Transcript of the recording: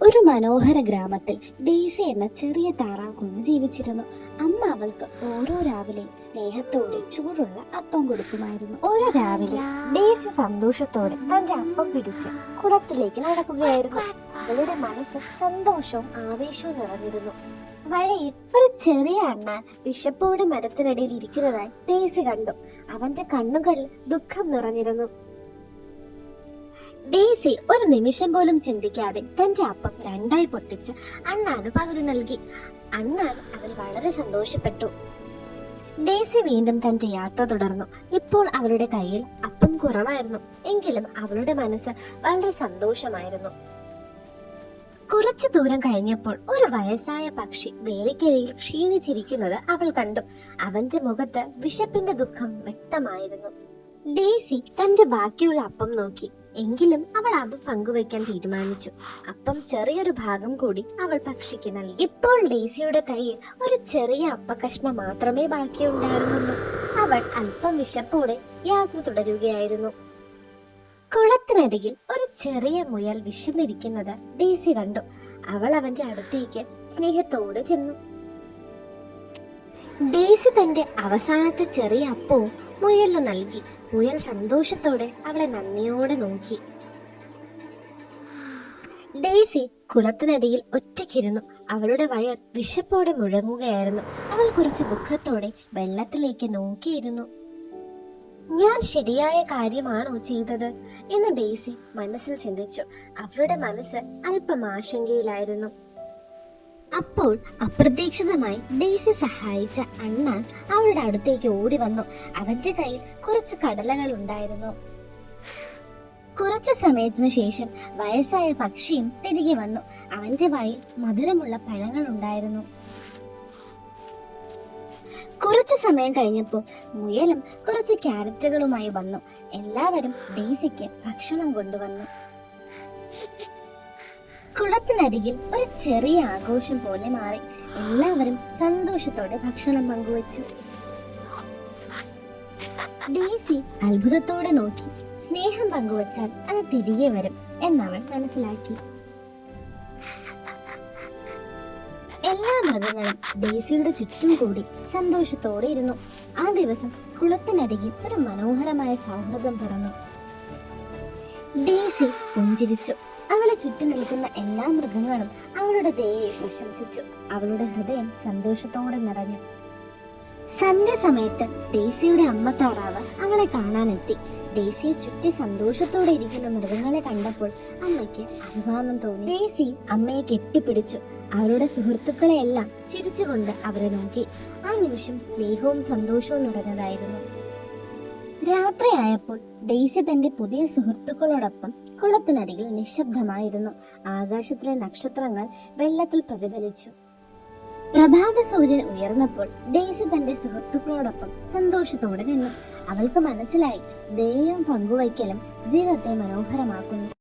ഒരു മനോഹര ഗ്രാമത്തിൽ ഡെയ്സി എന്ന ചെറിയ താറാക്കുഞ്ഞ് ജീവിച്ചിരുന്നു. അമ്മ അവൾക്ക് ഓരോ രാവിലെയും സ്നേഹത്തോടെ ചൂടുള്ള അപ്പം കൊടുക്കുമായിരുന്നു. ഒരു രാവിലെ ഡെയ്സി സന്തോഷത്തോടെ തന്റെ അപ്പം പിടിച്ച് കുളത്തിലേക്ക് നടക്കുകയായിരുന്നു. അവളുടെ മനസ്സ് സന്തോഷവും ആവേശവും നിറഞ്ഞിരുന്നു. വഴിയിൽ ഒരു ചെറിയ അണ്ണാൻ വിശപ്പോടെ മരത്തിനടിയിൽ ഇരിക്കുന്നതായി ഡെയ്സി കണ്ടു. അവന്റെ കണ്ണുകളിൽ ദുഃഖം നിറഞ്ഞിരുന്നു. ഡെയ്സി ഒരു നിമിഷം പോലും ചിന്തിക്കാതെ തന്റെ അപ്പം രണ്ടായി പൊട്ടിച്ച് അണ്ണാന് പകുതി നൽകി. അണ്ണാൻ അതിൽ വളരെ സന്തോഷപ്പെട്ടു. ഡെയ്സി വീണ്ടും തന്റെ യാത്ര തുടർന്നു. ഇപ്പോൾ അവളുടെ കയ്യിൽ അപ്പം കുറവായിരുന്നു, എങ്കിലും അവളുടെ മനസ്സ് വളരെ സന്തോഷമായിരുന്നു. കുറച്ചു ദൂരം കഴിഞ്ഞപ്പോൾ ഒരു വയസ്സായ പക്ഷി വേലിക്കരിയിൽ ക്ഷീണിച്ചിരിക്കുന്നത് അവൾ കണ്ടു. അവന്റെ മുഖത്ത് വിശപ്പിന്റെ ദുഃഖം വ്യക്തമായിരുന്നു. ഡെയ്സി തന്റെ ബാക്കിയുള്ള അപ്പം നോക്കി, എങ്കിലും അവൾ അത് പങ്കുവയ്ക്കാൻ തീരുമാനിച്ചു. അപ്പം ചെറിയൊരു ഭാഗം കൂടി അവൾ പക്ഷിക്ക് നൽകി. ഇപ്പോൾ ഡെയ്സിയുടെ കയ്യിൽ ഒരു ചെറിയ അപ്പകഷ്ണം മാത്രമേ ബാക്കിയുണ്ടായിരുന്നുള്ളൂ. അവൾ അല്പം വിശപ്പോടെ യാത്ര തുടരുകയായിരുന്നു. കുളത്തിനരികിൽ ഒരു ചെറിയ മുയൽ വിശന്നിരിക്കുന്നത് ഡെയ്സി കണ്ടു. അവൾ അവന്റെ അടുത്തേക്ക് സ്നേഹത്തോടെ ചെന്നു. ഡെയ്സി തന്റെ അവസാനത്തെ ചെറിയ അപ്പവും മുയലിന് നൽകി. മുയൽ സന്തോഷത്തോടെ അവളെ നന്ദിയോടെ നോക്കി. ഡെയ്സി കുളത്തിനരികിൽ ഒറ്റയ്ക്കിരുന്നു. അവളുടെ വയർ വിശപ്പോടെ മുഴങ്ങുകയായിരുന്നു. അവൾ കുറച്ച് ദുഃഖത്തോടെ വെള്ളത്തിലേക്ക് നോക്കിയിരുന്നു. ഞാൻ ശരിയായ കാര്യമാണോ ചെയ്തത് എന്ന് ഡെയ്സി മനസ്സിൽ ചിന്തിച്ചു. അവളുടെ മനസ്സ് അല്പം ആശങ്കയിലായിരുന്നു. അപ്പോൾ അപ്രതീക്ഷിതമായി ഡെയ്സി സഹായിച്ച അണ്ണാൻ അവളുടെ അടുത്തേക്ക് ഓടി വന്നു. അവന്റെ കയ്യിൽ കുറച്ച് കടലകൾ ഉണ്ടായിരുന്നു. കുറച്ചു സമയത്തിനു ശേഷം വയസ്സായ പക്ഷിയും തിരികെ വന്നു. അവന്റെ വായിൽ മധുരമുള്ള പഴങ്ങൾ ഉണ്ടായിരുന്നു. കുറച്ചു സമയം കഴിഞ്ഞപ്പോൾ മുയലും കുറച്ച് ക്യാരറ്റുകളുമായി വന്നു. എല്ലാവരും ഡെയ്സിക്ക് ഭക്ഷണം കൊണ്ടുവന്നു. കുളത്തിനരികിൽ ഒരു ചെറിയ ആഘോഷം പോലെ മാറി. എല്ലാവരും സന്തോഷത്തോടെ ഭക്ഷണം പങ്കുവച്ചു. ഡെയ്സി അത്ഭുതത്തോടെ നോക്കി. സ്നേഹം പങ്കുവച്ചാൽ അത് തിരികെ വരും എന്നവൾ മനസ്സിലാക്കി. എല്ലാ മൃഗങ്ങളും ഡെയ്സിയുടെ ചുറ്റും കൂടി സന്തോഷത്തോടെ ഇരുന്നു. ആ ദിവസം കുളത്തിനരികിൽ ഒരു മനോഹരമായ സൗഹൃദം പിറന്നു. ഡെയ്സി പുഞ്ചിരിച്ചു. അവളെ ചുറ്റി നിൽക്കുന്ന എല്ലാ മൃഗങ്ങളും അവളുടെ ദയയെ പ്രശംസിച്ചു. അവളുടെ ഹൃദയം സന്തോഷത്തോടെ നിറഞ്ഞു. സന്ധ്യ സമയത്ത് ഡെയ്സിയുടെ അമ്മ താറാവ് അവളെ കാണാനെത്തി. ഡെയ്സിയെ ചുറ്റി സന്തോഷത്തോടെ ഇരിക്കുന്ന മൃഗങ്ങളെ കണ്ടപ്പോൾ അമ്മയ്ക്ക് അഭിമാനം തോന്നി. ഡെയ്സി അമ്മയെ കെട്ടിപ്പിടിച്ചു. അവരുടെ സുഹൃത്തുക്കളെ എല്ലാം ചിരിച്ചുകൊണ്ട് അവരെ നോക്കി. ആ നിമിഷം സ്നേഹവും സന്തോഷവും നിറഞ്ഞതായിരുന്നു. രാത്രിയായപ്പോൾ ഡെയ്സി തന്റെ പുതിയ സുഹൃത്തുക്കളോടൊപ്പം കുളത്തിനരികിൽ നിശബ്ദമായിരുന്നു. ആകാശത്തിലെ നക്ഷത്രങ്ങൾ വെള്ളത്തിൽ പ്രതിഫലിച്ചു. പ്രഭാത സൂര്യൻ ഉയർന്നപ്പോൾ ഡെയ്സി തന്റെ സുഹൃത്തുക്കളോടൊപ്പം സന്തോഷത്തോടെ നിന്നു. അവൾക്ക് മനസ്സിലായി, ദയയും പങ്കുവയ്ക്കലും ജീവിതത്തെ മനോഹരമാക്കുന്നു.